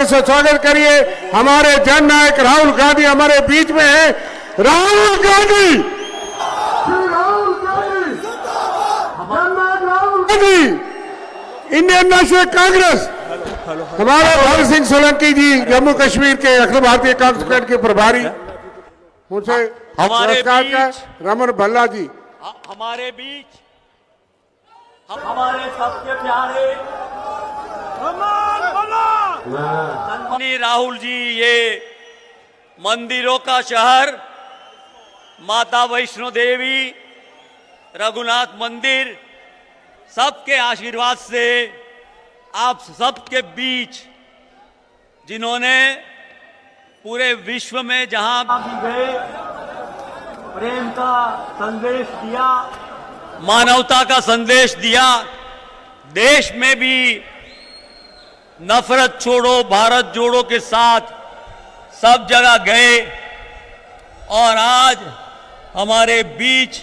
से स्वागत करिए। हमारे जननायक राहुल गांधी हमारे बीच में है। राहुल गांधी, राहुल गांधी, जननायक राहुल गांधी, इंडियन नेशनल कांग्रेस। हमारे भगत सिंह सोलंकी जी जम्मू कश्मीर के अखिल भारतीय कांग्रेस कमेटी के प्रभारी, उनसे हमारे रमन भल्ला जी हमारे बीच हमारे सबके प्यारे सन्माननीय राहुल जी, ये मंदिरों का शहर माता वैष्णो देवी रघुनाथ मंदिर, सबके आशीर्वाद से आप सबके बीच, जिन्होंने पूरे विश्व में जहां भी गए प्रेम का संदेश दिया, मानवता का संदेश दिया, देश में भी नफरत छोड़ो भारत जोड़ो के साथ सब जगह गए और आज हमारे बीच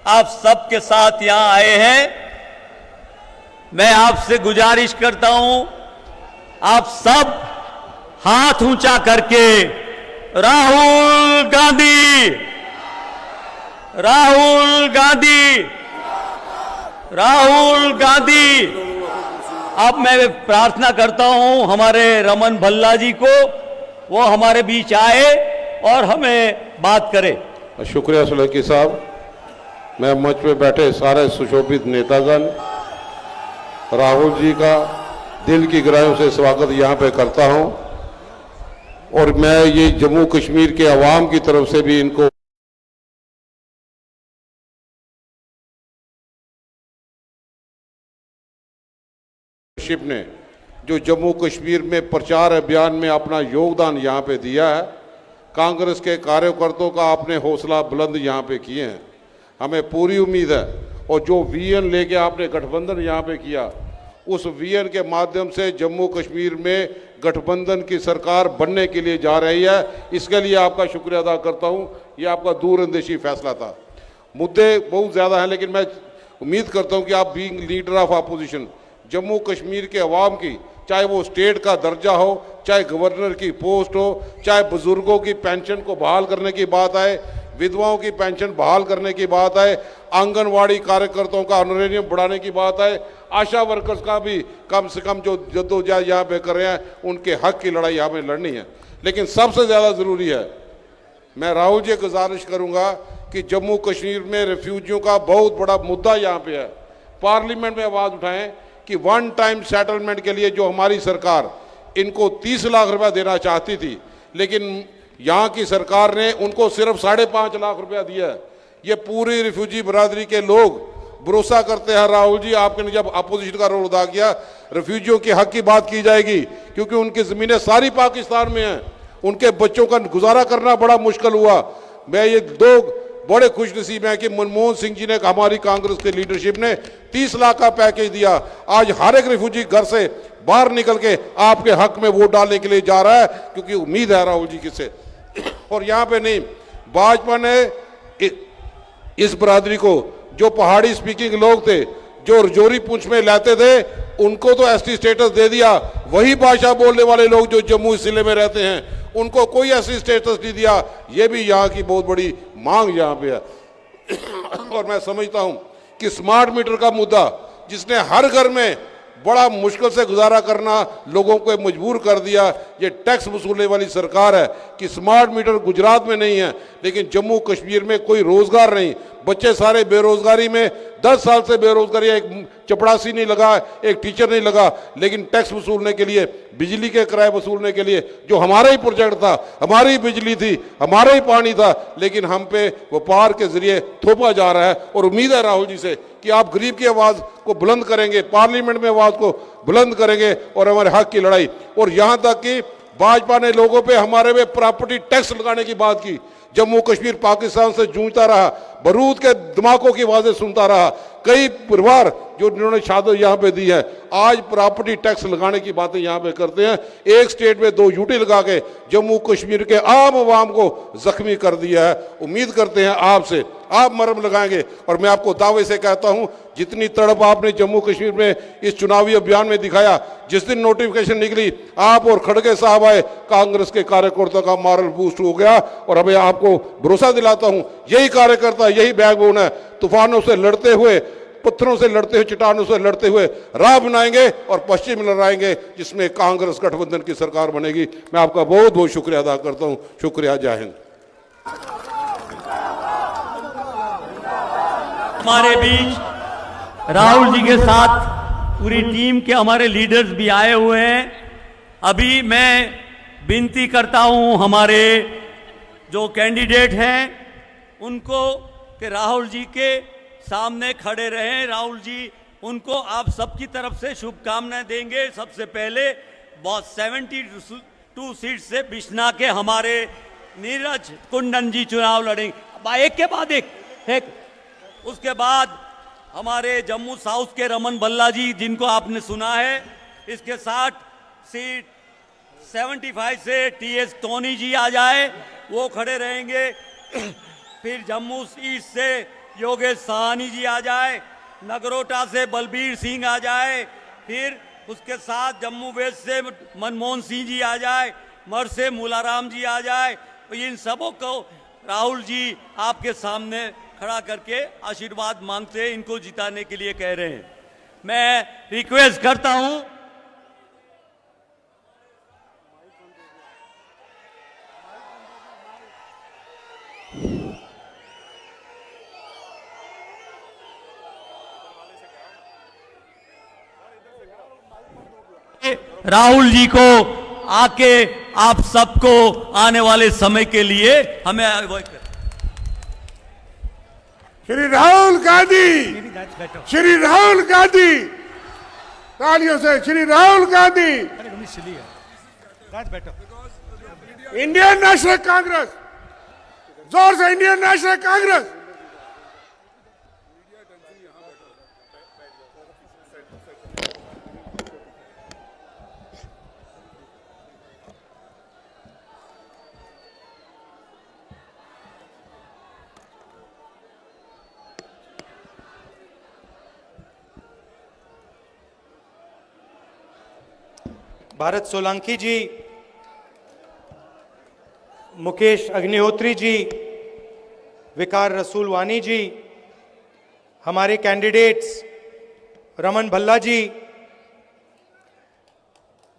आप सबके साथ यहां आए हैं। मैं आपसे गुजारिश करता हूं, आप सब हाथ ऊंचा करके राहुल गांधी, राहुल गांधी, राहुल गांधी। अब मैं प्रार्थना करता हूं हमारे रमन भल्ला जी को, वो हमारे बीच आए और हमें बात करें। शुक्रिया सोलंकी साहब। मैं मंच पे बैठे सारे सुशोभित नेतागण, राहुल जी का दिल की गहराइयों से स्वागत यहाँ पे करता हूँ और मैं ये जम्मू कश्मीर के अवाम की तरफ से भी इनको ने जो जम्मू कश्मीर में प्रचार अभियान में अपना योगदान यहाँ पे दिया है, कांग्रेस के कार्यकर्ताओं का आपने हौसला बुलंद यहाँ पे किए हैं। हमें पूरी उम्मीद है और जो वीएन लेके आपने गठबंधन यहाँ पे किया, उस वीएन के माध्यम से जम्मू कश्मीर में गठबंधन की सरकार बनने के लिए जा रही है। इसके लिए आपका शुक्रिया अदा करता हूँ। ये आपका दूरंदेशी फैसला था। मुद्दे बहुत ज़्यादा हैं, लेकिन मैं उम्मीद करता हूँ कि आप being leader of opposition Jammu Kashmir के अवाम की, चाहे वो स्टेट का दर्जा हो, चाहे गवर्नर की पोस्ट हो, चाहे बुजुर्गों की पेंशन को बहाल करने की बात आए, विधवाओं की पेंशन बहाल करने की बात आए, आंगनवाड़ी कार्यकर्ताओं का ऑनरेरियम बढ़ाने की बात आए, आशा वर्कर्स का भी कम से कम जो जद्दोजहद यहाँ पे कर रहे हैं, उनके हक की लड़ाई हमें लड़नी है। लेकिन सबसे ज़्यादा ज़रूरी है, मैं राहुल जी गुजारिश करूँगा कि जम्मू कश्मीर में रेफ्यूजियों का बहुत बड़ा मुद्दा यहाँ पे है, पार्लियामेंट में आवाज़ उठाएं कि वन टाइम सेटलमेंट के लिए जो हमारी सरकार इनको 30 लाख रुपया देना चाहती थी, लेकिन यहाँ की सरकार ने उनको सिर्फ 5.5 लाख रुपया दिया है। ये पूरी रिफ्यूजी बरादरी के लोग भरोसा करते हैं राहुल जी, आपने जब अपोजिशन का रोल अदा किया, रिफ्यूजियों के हक की बात की जाएगी, क्योंकि उनकी ज़मीनें सारी पाकिस्तान में हैं, उनके बच्चों का गुजारा करना बड़ा मुश्किल हुआ। मैं ये दो बड़े खुशनसीब हैं कि मनमोहन सिंह जी ने, हमारी कांग्रेस की लीडरशिप ने 30 लाख का पैकेज दिया। आज हर एक रिफ्यूजी घर से बाहर निकल के आपके हक में वोट डालने के लिए जा रहा है, क्योंकि उम्मीद है राहुल जी किससे। और यहाँ पे नहीं, भाजपा ने इस बरादरी को, जो पहाड़ी स्पीकिंग लोग थे, जो रजौरी पुंछ में लाते थे, उनको तो एसटी स्टेटस दे दिया। वही भाषा बोलने वाले लोग जो जम्मू जिले में रहते हैं, उनको कोई ऐसी स्टेटस नहीं दिया। ये भी यहाँ की बहुत बड़ी मांग यहाँ पे है। और मैं समझता हूँ कि स्मार्ट मीटर का मुद्दा, जिसने हर घर में बड़ा मुश्किल से गुजारा करना लोगों को मजबूर कर दिया, ये टैक्स वसूलने वाली सरकार है कि स्मार्ट मीटर गुजरात में नहीं है, लेकिन जम्मू कश्मीर में कोई रोज़गार नहीं, बच्चे सारे बेरोज़गारी में, 10 साल से बेरोज़गारी, एक चपड़ासी नहीं लगा, एक टीचर नहीं लगा, लेकिन टैक्स वसूलने के लिए, बिजली के किराए वसूलने के लिए, जो हमारा ही प्रोजेक्ट था, हमारी बिजली थी, हमारा ही पानी था, लेकिन हम पे व्यापार के जरिए थोपा जा रहा है। और उम्मीद है राहुल जी से कि आप गरीब की आवाज़ को बुलंद करेंगे, पार्लियामेंट में आवाज़ को बुलंद करेंगे और हमारे हक की लड़ाई। और यहाँ तक कि भाजपा ने लोगों पे, हमारे पे प्रॉपर्टी टैक्स लगाने की बात की। जम्मू कश्मीर पाकिस्तान से जूझता रहा, बारूद के धमाकों की आवाज़ें सुनता रहा। कई परिवार जो जिन्होंने शहादत यहाँ पे दी है, आज प्रॉपर्टी टैक्स लगाने की बातें यहाँ पे करते हैं। एक स्टेट में 2 यूटी लगा के जम्मू कश्मीर के आम आवाम को जख्मी कर दिया है। उम्मीद करते हैं आपसे, आप मरहम लगाएंगे। और मैं आपको दावे से कहता हूं, जितनी तड़प आपने जम्मू कश्मीर में इस चुनावी अभियान में दिखाया, जिस दिन नोटिफिकेशन निकली आप और खड़गे साहब आए, कांग्रेस के कार्यकर्ताओं का मॉरल बूस्ट हो गया। और अब मैं आपको भरोसा दिलाता हूं, यही कार्यकर्ता, यही बैकबोन है, तूफानों से लड़ते हुए, पत्थरों से लड़ते हुए, चट्टानों से लड़ते हुए राह बनाएंगे और पश्चिम लड़ाएंगे, जिसमें कांग्रेस गठबंधन की सरकार बनेगी। मैं आपका बहुत बहुत शुक्रिया अदा करता हूं। शुक्रिया, जय हिंद। हमारे बीच राहुल जी के साथ पूरी टीम के हमारे लीडर्स भी आए हुए हैं। अभी मैं विनती करता हूं हमारे जो कैंडिडेट हैं उनको कि राहुल जी के सामने खड़े रहें। राहुल जी उनको आप सबकी तरफ से शुभकामनाएं देंगे। सबसे पहले 72 सीट से बिश्ना के हमारे नीरज कुंदन जी चुनाव लड़ेंगे, एक के बाद एक। उसके बाद हमारे जम्मू साउथ के रमन भल्ला जी, जिनको आपने सुना है, इसके 60 सीट 75 से टीएस टोनी जी आ जाए, वो खड़े रहेंगे। फिर जम्मू ईस्ट से योगेश साहनी जी आ जाए, नगरोटा से बलबीर सिंह आ जाए, फिर उसके साथ जम्मू वेस्ट से मनमोहन सिंह जी आ जाए, मर से मूलाराम जी आ जाए। तो इन सबों को राहुल जी आपके सामने खड़ा करके आशीर्वाद मांगते हैं, इनको जिताने के लिए कह रहे हैं। मैं रिक्वेस्ट करता हूं राहुल जी को आके आप सबको आने वाले समय के लिए हमें अवॉइड करें। श्री राहुल गांधी, श्री राहुल गांधी, तालियों से श्री राहुल गांधी। इंडियन नेशनल कांग्रेस, जोर से इंडियन नेशनल कांग्रेस। भारत सोलंकी जी, मुकेश अग्निहोत्री जी, विकार रसूलवानी जी, हमारे कैंडिडेट्स रमन भल्ला जी,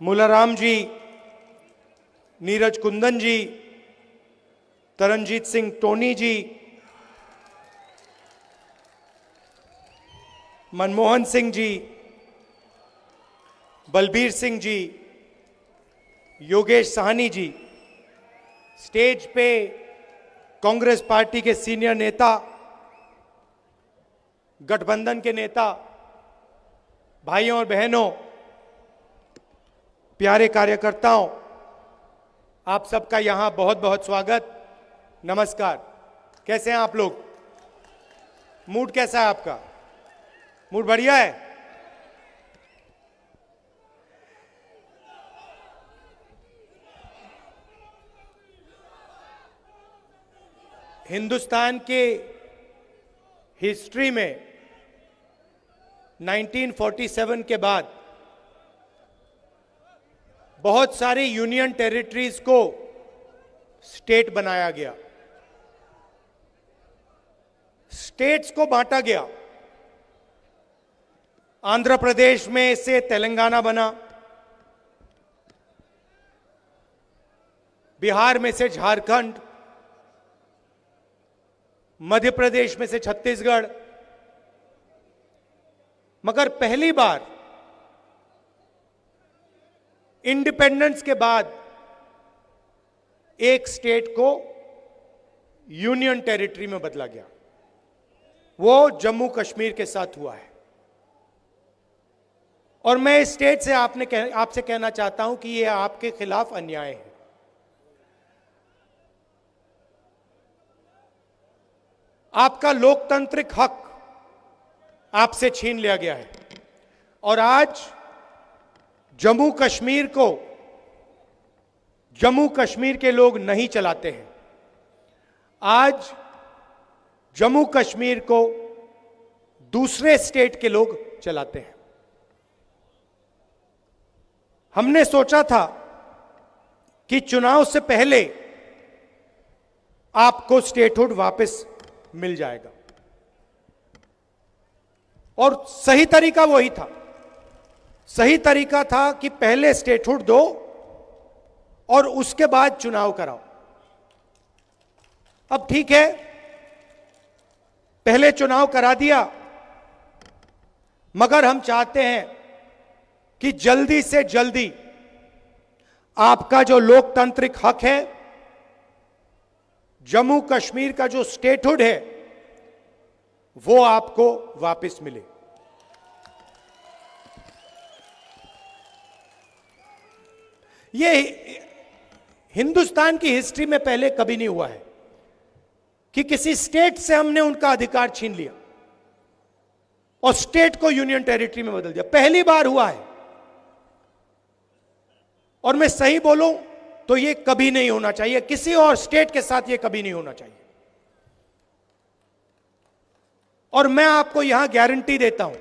मूलाराम जी, नीरज कुंदन जी, तरनजीत सिंह टोनी जी, मनमोहन सिंह जी, बलबीर सिंह जी, योगेश साहनी जी, स्टेज पे कांग्रेस पार्टी के सीनियर नेता, गठबंधन के नेता, भाइयों और बहनों, प्यारे कार्यकर्ताओं, आप सबका यहां बहुत बहुत स्वागत, नमस्कार। कैसे हैं आप लोग? मूड कैसा है आपका? मूड बढ़िया है? हिंदुस्तान के हिस्ट्री में 1947 के बाद बहुत सारी यूनियन टेरिटरीज को स्टेट बनाया गया, स्टेट्स को बांटा गया। आंध्र प्रदेश में से तेलंगाना बना, बिहार में से झारखंड, मध्य प्रदेश में से छत्तीसगढ़, मगर पहली बार इंडिपेंडेंस के बाद एक स्टेट को यूनियन टेरिटरी में बदला गया। वो जम्मू कश्मीर के साथ हुआ है। और मैं इस स्टेट से आपसे कहना चाहता हूं कि यह आपके खिलाफ अन्याय है। आपका लोकतांत्रिक हक आपसे छीन लिया गया है और आज जम्मू कश्मीर को जम्मू कश्मीर के लोग नहीं चलाते हैं। आज जम्मू कश्मीर को दूसरे स्टेट के लोग चलाते हैं। हमने सोचा था कि चुनाव से पहले आपको स्टेटहुड वापस मिल जाएगा, और सही तरीका वही था। सही तरीका था कि पहले स्टेटहुड दो और उसके बाद चुनाव कराओ। अब ठीक है, पहले चुनाव करा दिया, मगर हम चाहते हैं कि जल्दी से जल्दी आपका जो लोकतांत्रिक हक है, जम्मू कश्मीर का जो स्टेटहुड है, वो आपको वापस मिले। ये हिंदुस्तान की हिस्ट्री में पहले कभी नहीं हुआ है कि किसी स्टेट से हमने उनका अधिकार छीन लिया और स्टेट को यूनियन टेरिटरी में बदल दिया। पहली बार हुआ है, और मैं सही बोलूं तो ये कभी नहीं होना चाहिए, किसी और स्टेट के साथ ये कभी नहीं होना चाहिए। और मैं आपको यहां गारंटी देता हूं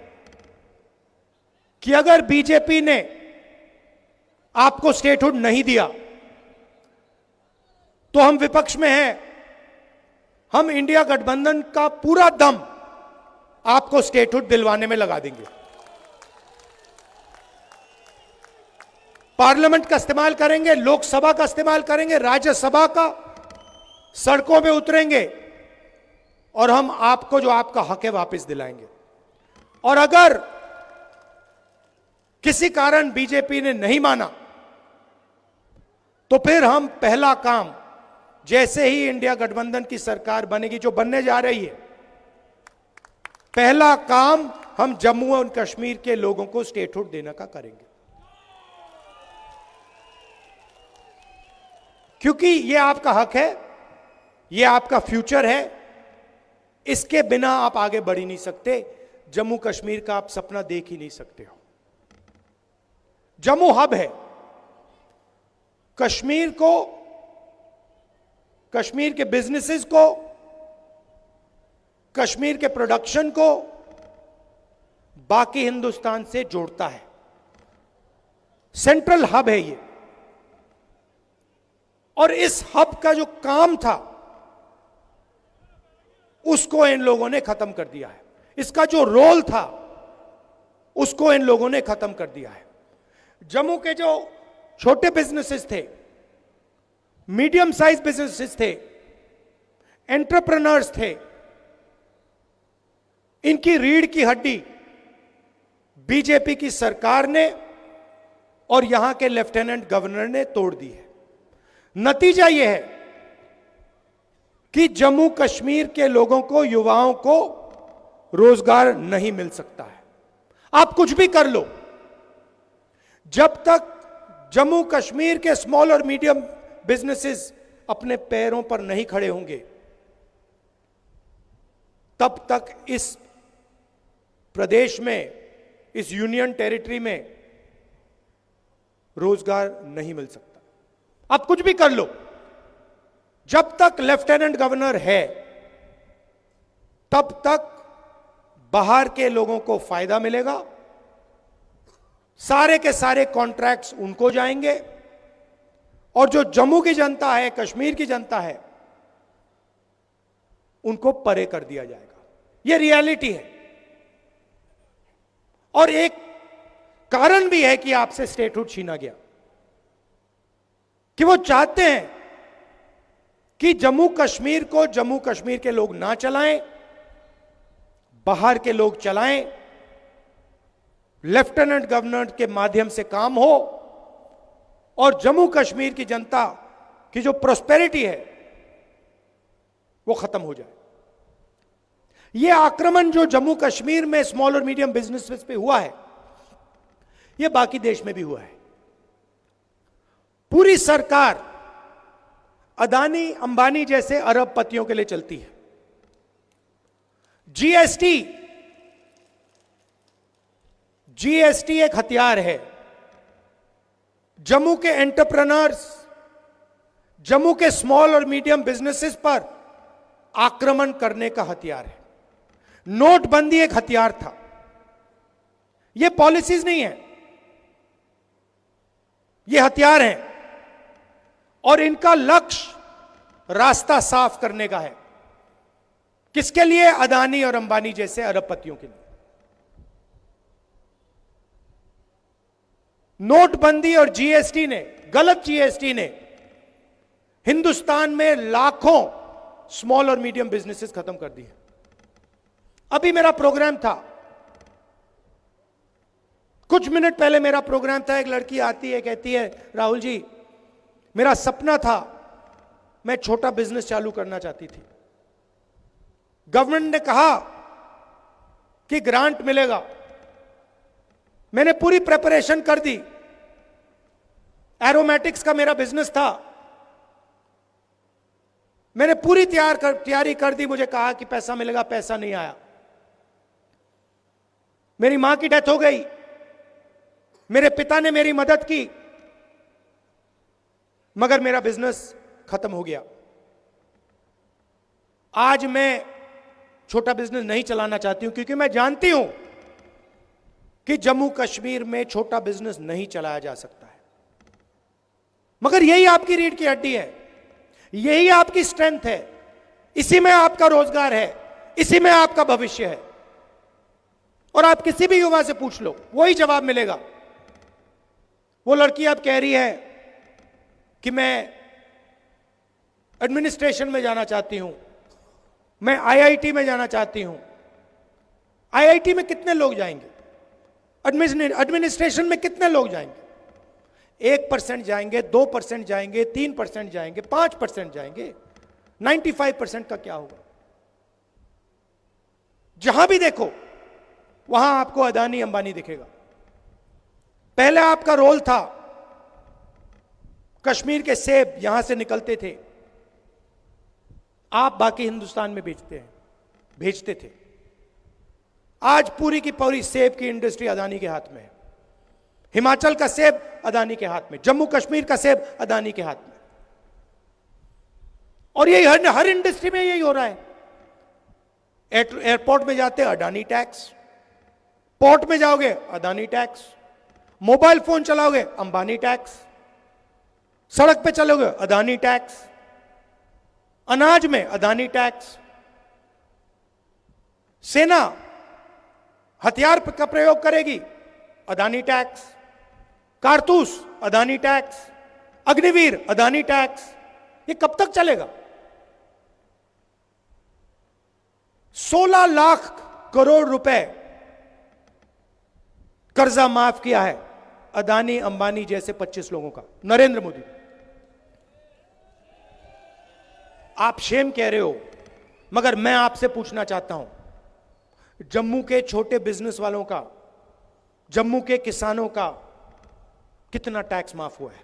कि अगर बीजेपी ने आपको स्टेटहुड नहीं दिया तो हम विपक्ष में हैं, हम इंडिया गठबंधन का पूरा दम आपको स्टेटहुड दिलवाने में लगा देंगे। पार्लियामेंट का इस्तेमाल करेंगे, लोकसभा का इस्तेमाल करेंगे, राज्यसभा का, सड़कों पे उतरेंगे और हम आपको जो आपका हक है वापस दिलाएंगे। और अगर किसी कारण बीजेपी ने नहीं माना तो फिर हम पहला काम, जैसे ही इंडिया गठबंधन की सरकार बनेगी, जो बनने जा रही है, पहला काम हम जम्मू और कश्मीर के लोगों को स्टेटहुड देने का करेंगे। क्योंकि यह आपका हक है, यह आपका फ्यूचर है, इसके बिना आप आगे बढ़ ही नहीं सकते। जम्मू कश्मीर का आप सपना देख ही नहीं सकते हो। जम्मू हब है। कश्मीर को, कश्मीर के बिजनेसेस को, कश्मीर के प्रोडक्शन को बाकी हिंदुस्तान से जोड़ता है। सेंट्रल हब है ये। और इस हब का जो काम था उसको इन लोगों ने खत्म कर दिया है। इसका जो रोल था उसको इन लोगों ने खत्म कर दिया है। जम्मू के जो छोटे बिजनेसेस थे, मीडियम साइज बिजनेसेस थे, एंटरप्रेन्योर्स थे, इनकी रीढ़ की हड्डी बीजेपी की सरकार ने और यहां के लेफ्टिनेंट गवर्नर ने तोड़ दी है। नतीजा यह है कि जम्मू कश्मीर के लोगों को, युवाओं को रोजगार नहीं मिल सकता है। आप कुछ भी कर लो, जब तक जम्मू कश्मीर के स्मॉल और मीडियम बिजनेसेस अपने पैरों पर नहीं खड़े होंगे, तब तक इस प्रदेश में, इस यूनियन टेरिटरी में रोजगार नहीं मिल सकता। आप कुछ भी कर लो, जब तक लेफ्टिनेंट गवर्नर है तब तक बाहर के लोगों को फायदा मिलेगा, सारे के सारे कॉन्ट्रैक्ट्स उनको जाएंगे, और जो जम्मू की जनता है, कश्मीर की जनता है, उनको परे कर दिया जाएगा। यह रियलिटी है। और एक कारण भी है कि आपसे स्टेटहुड छीना गया, कि वो चाहते हैं कि जम्मू कश्मीर को जम्मू कश्मीर के लोग ना चलाएं, बाहर के लोग चलाएं, लेफ्टिनेंट गवर्नर के माध्यम से काम हो, और जम्मू कश्मीर की जनता की जो प्रोस्पेरिटी है वो खत्म हो जाए। यह आक्रमण जो जम्मू कश्मीर में स्मॉल और मीडियम बिजनेस पे हुआ है, यह बाकी देश में भी हुआ है। पूरी सरकार अदानी अंबानी जैसे अरबपतियों के लिए चलती है। जीएसटी एक हथियार है। जम्मू के एंटरप्रेन्योर्स, जम्मू के स्मॉल और मीडियम बिजनेसेस पर आक्रमण करने का हथियार है। नोटबंदी एक हथियार था, यह पॉलिसीज नहीं है, यह हथियार हैं और इनका लक्ष्य रास्ता साफ करने का है। किसके लिए? अदानी और अंबानी जैसे अरबपतियों के लिए। नोटबंदी और जीएसटी ने, गलत जीएसटी ने हिंदुस्तान में लाखों स्मॉल और मीडियम बिजनेसेस खत्म कर दिए। अभी मेरा प्रोग्राम था, कुछ मिनट पहले मेरा प्रोग्राम था, एक लड़की आती है, कहती है राहुल जी मेरा सपना था, मैं छोटा बिजनेस चालू करना चाहती थी। गवर्नमेंट ने कहा कि ग्रांट मिलेगा, मैंने पूरी प्रिपरेशन कर दी, एरोमेटिक्स का मेरा बिजनेस था, मैंने पूरी तैयारी कर दी, मुझे कहा कि पैसा मिलेगा, पैसा नहीं आया। मेरी मां की डेथ हो गई, मेरे पिता ने मेरी मदद की, मगर मेरा बिजनेस खत्म हो गया। आज मैं छोटा बिजनेस नहीं चलाना चाहती हूं, क्योंकि मैं जानती हूं कि जम्मू कश्मीर में छोटा बिजनेस नहीं चलाया जा सकता है। मगर यही आपकी रीढ़ की हड्डी है, यही आपकी स्ट्रेंथ है, इसी में आपका रोजगार है, इसी में आपका भविष्य है। और आप किसी भी युवा से पूछ लो, वही जवाब मिलेगा। वो लड़की अब कह रही है कि मैं एडमिनिस्ट्रेशन में जाना चाहती हूं, मैं आईआईटी में जाना चाहती हूं। आईआईटी में कितने लोग जाएंगे? एडमिनिस्ट्रेशन में कितने लोग जाएंगे? 1% जाएंगे, 2% जाएंगे, 3% जाएंगे, 5% जाएंगे। 95% का क्या होगा? जहां भी देखो वहां आपको अदानी अंबानी दिखेगा। पहले आपका रोल था, कश्मीर के सेब यहां से निकलते थे, आप बाकी हिंदुस्तान में भेजते थे। आज पूरी की पूरी सेब की इंडस्ट्री अदानी के हाथ में है। हिमाचल का सेब अदानी के हाथ में, जम्मू कश्मीर का सेब अदानी के हाथ में। और यही हर इंडस्ट्री में यही हो रहा है। एयरपोर्ट में जाते अडानी टैक्स, पोर्ट में जाओगे अदानी टैक्स, मोबाइल फोन चलाओगे अंबानी टैक्स, सड़क पे चलोगे अदानी टैक्स, अनाज में अदानी टैक्स। सेना हथियार का प्रयोग करेगी, अदानी टैक्स, कारतूस अदानी टैक्स, अग्निवीर अदानी टैक्स। ये कब तक चलेगा? 16 लाख करोड़ रुपए कर्जा माफ किया है अदानी अंबानी जैसे 25 लोगों का, नरेंद्र मोदी। आप शेम कह रहे हो, मगर मैं आपसे पूछना चाहता हूं, जम्मू के छोटे बिजनेस वालों का, जम्मू के किसानों का कितना टैक्स माफ हुआ है?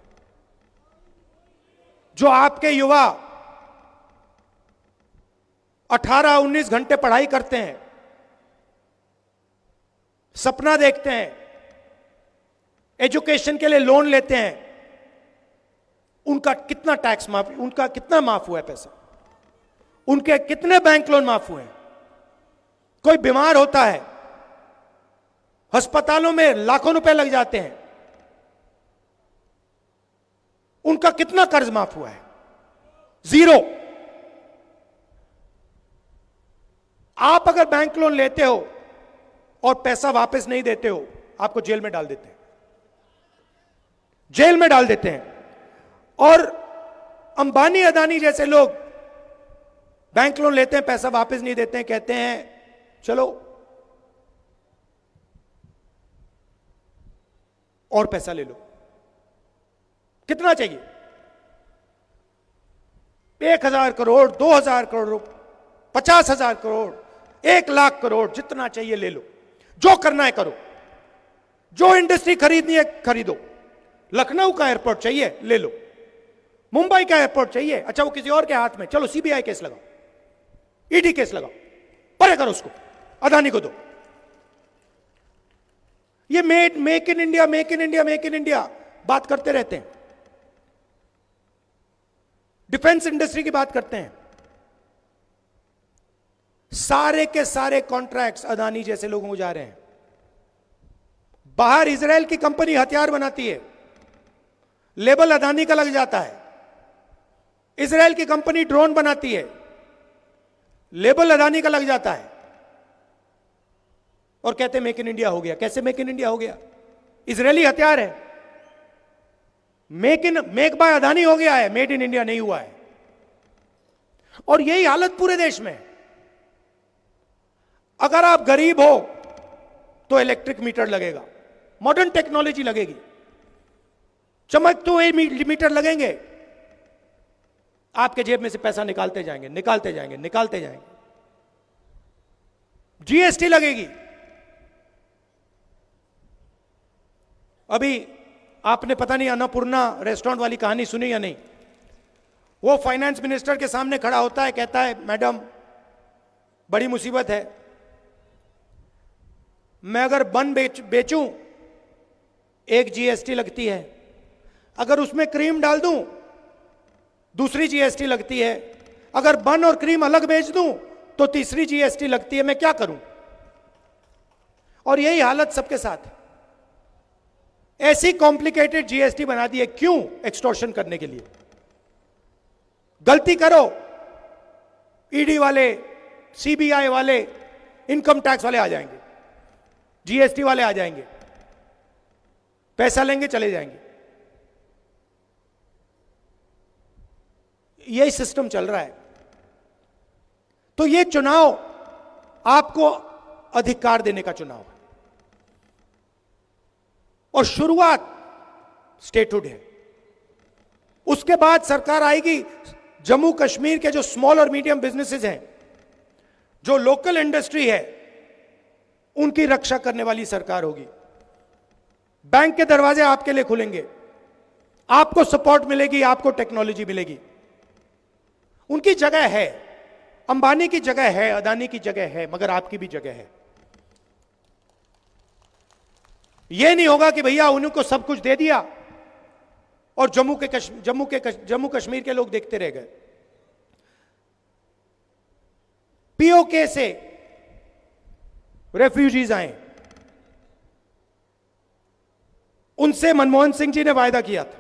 जो आपके युवा 18-19 घंटे पढ़ाई करते हैं, सपना देखते हैं, एजुकेशन के लिए लोन लेते हैं, उनका कितना टैक्स माफ, उनका कितना माफ हुआ है पैसा? उनके कितने बैंक लोन माफ हुए हैं? कोई बीमार होता है, अस्पतालों में लाखों रुपए लग जाते हैं, उनका कितना कर्ज माफ हुआ है? 0। आप अगर बैंक लोन लेते हो और पैसा वापस नहीं देते हो, आपको जेल में डाल देते हैं, जेल में डाल देते हैं। और अंबानी अदानी जैसे लोग बैंक लोन लेते हैं, पैसा वापस नहीं देते हैं, कहते हैं चलो और पैसा ले लो। कितना चाहिए? 1000 करोड़, 2000 करोड़, 50,000 करोड़, 1 लाख करोड़, जितना चाहिए ले लो, जो करना है करो, जो इंडस्ट्री खरीदनी है खरीदो। लखनऊ का एयरपोर्ट चाहिए ले लो, मुंबई का एयरपोर्ट चाहिए, अच्छा वो किसी और के हाथ में, चलो सीबीआई केस लगाओ, ईडी केस लगाओ, परे करो उसको, अदानी को दो। ये make in India, make in India, make in India बात करते रहते हैं, डिफेंस इंडस्ट्री की बात करते हैं। सारे के सारे कॉन्ट्रैक्ट्स अदानी जैसे लोगों को जा रहे हैं। बाहर इजराइल की कंपनी हथियार बनाती है, लेबल अदानी का लग जाता है। इजराइल की कंपनी ड्रोन बनाती है, लेबल अदानी का लग जाता है, और कहते मेक इन इंडिया हो गया। कैसे मेक इन इंडिया हो गया? इजरायली हथियार है, मेक बाय अदानी हो गया है, मेड इन इंडिया नहीं हुआ है। और यही हालत पूरे देश में। अगर आप गरीब हो तो इलेक्ट्रिक मीटर लगेगा, मॉडर्न टेक्नोलॉजी लगेगी, चमकते हुए मीटर लगेंगे, आपके जेब में से पैसा निकालते जाएंगे, निकालते जाएंगे, निकालते जाएंगे। जीएसटी लगेगी। अभी आपने पता नहीं अन्नपूर्णा रेस्टोरेंट वाली कहानी सुनी या नहीं। वो फाइनेंस मिनिस्टर के सामने खड़ा होता है, कहता है मैडम बड़ी मुसीबत है, मैं अगर बन बेचूं एक जीएसटी लगती है, अगर उसमें क्रीम डाल दूं दूसरी जीएसटी लगती है, अगर बन और क्रीम अलग बेच दूं तो तीसरी जीएसटी लगती है, मैं क्या करूं? और यही हालत सबके साथ है। ऐसी कॉम्प्लिकेटेड जीएसटी बना दी है, क्यों? एक्सटॉर्शन करने के लिए। गलती करो, ईडी वाले, सीबीआई वाले, इनकम टैक्स वाले आ जाएंगे, जीएसटी वाले आ जाएंगे, पैसा लेंगे चले जाएंगे। यही सिस्टम चल रहा है। तो यह चुनाव आपको अधिकार देने का चुनाव है, और शुरुआत स्टेटहुड है। उसके बाद सरकार आएगी, जम्मू कश्मीर के जो स्मॉल और मीडियम बिजनेसेस हैं, जो लोकल इंडस्ट्री है, उनकी रक्षा करने वाली सरकार होगी। बैंक के दरवाजे आपके लिए खुलेंगे, आपको सपोर्ट मिलेगी, आपको टेक्नोलॉजी मिलेगी। उनकी जगह है, अंबानी की जगह है, अदानी की जगह है, मगर आपकी भी जगह है। यह नहीं होगा कि भैया उनको सब कुछ दे दिया और जम्मू कश्मीर के लोग देखते रह गए। पीओके से रेफ्यूजीज आए, उनसे मनमोहन सिंह जी ने वायदा किया था,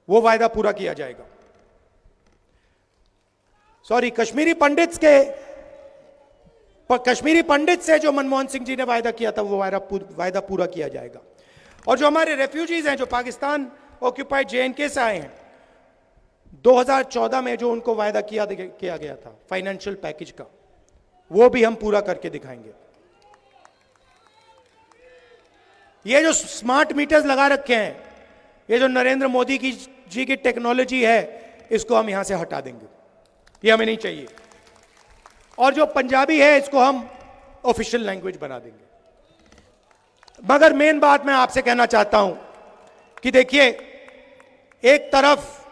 वो वायदा पूरा किया जाएगा। सॉरी, कश्मीरी पंडित से जो मनमोहन सिंह जी ने वायदा किया था, वो वायदा पूरा किया जाएगा। और जो हमारे रेफ्यूजीज हैं, जो पाकिस्तान ऑक्यूपाइड जेएनके से आए हैं, 2014 में जो उनको वायदा किया गया था फाइनेंशियल पैकेज का, वो भी हम पूरा करके दिखाएंगे। ये जो स्मार्ट मीटर्स लगा रखे हैं, ये जो नरेंद्र मोदी जी की टेक्नोलॉजी है, इसको हम यहां से हटा देंगे, ये हमें नहीं चाहिए। और जो पंजाबी है, इसको हम ऑफिशियल लैंग्वेज बना देंगे। मगर मेन बात मैं आपसे कहना चाहता हूं कि देखिए, एक तरफ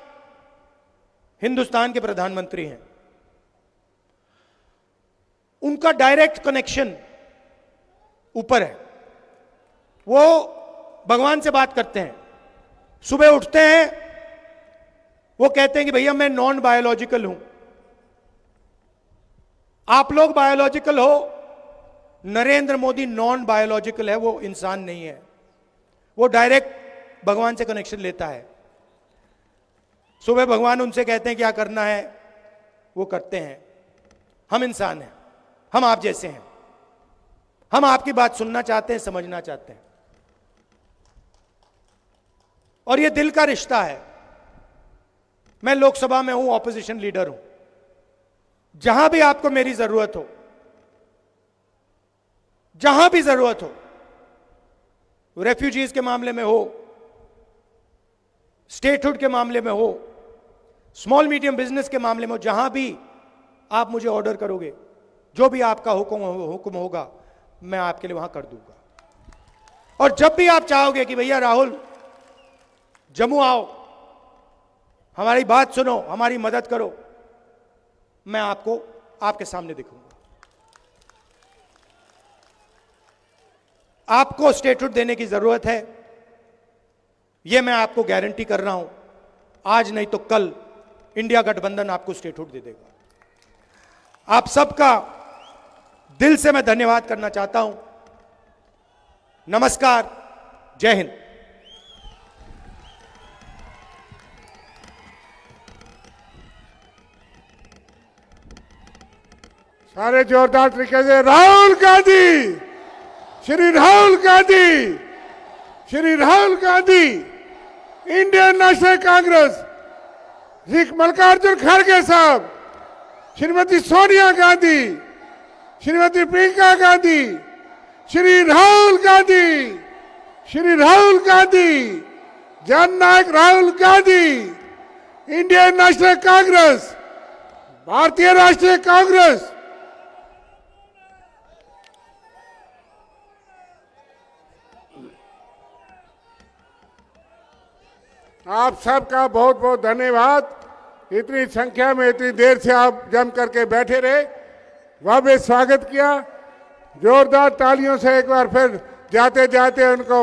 हिंदुस्तान के प्रधानमंत्री हैं, उनका डायरेक्ट कनेक्शन ऊपर है, वो भगवान से बात करते हैं। सुबह उठते हैं, वो कहते हैं कि भैया मैं नॉन बायोलॉजिकल हूं, आप लोग बायोलॉजिकल हो, नरेंद्र मोदी नॉन बायोलॉजिकल है, वो इंसान नहीं है, वो डायरेक्ट भगवान से कनेक्शन लेता है। सुबह भगवान उनसे कहते हैं क्या करना है, वो करते हैं। हम इंसान हैं, हम आप जैसे हैं, हम आपकी बात सुनना चाहते हैं, समझना चाहते हैं, और ये दिल का रिश्ता है। मैं लोकसभा में हूं, ऑपोजिशन लीडर हूं, जहां भी आपको मेरी जरूरत हो, जहां भी जरूरत हो, रेफ्यूजीज के मामले में हो, स्टेटहुड के मामले में हो, स्मॉल मीडियम बिजनेस के मामले में हो, जहां भी आप मुझे ऑर्डर करोगे, जो भी आपका हुक्म होगा, मैं आपके लिए वहां कर दूंगा। और जब भी आप चाहोगे कि भैया राहुल जम्मू आओ, हमारी बात सुनो, हमारी मदद करो, मैं आपको आपके सामने दिखूंगा। आपको स्टेटहुड देने की जरूरत है, यह मैं आपको गारंटी कर रहा हूं। आज नहीं तो कल इंडिया गठबंधन आपको स्टेटहुड दे देगा। आप सबका दिल से मैं धन्यवाद करना चाहता हूं। नमस्कार, जय हिंद। सारे जोरदार तरीके से राहुल गांधी, श्री राहुल गांधी, श्री राहुल गांधी, इंडियन नेशनल कांग्रेस, श्री मल्लिकार्जुन खड़गे साहब, श्रीमती सोनिया गांधी, श्रीमती प्रियंका गांधी, श्री राहुल गांधी, श्री राहुल गांधी, जननायक राहुल गांधी, इंडियन नेशनल कांग्रेस, भारतीय राष्ट्रीय कांग्रेस। आप सबका बहुत बहुत धन्यवाद। इतनी संख्या में इतनी देर से आप जम करके बैठे रहे, वह भी स्वागत किया। जोरदार तालियों से एक बार फिर जाते जाते उनको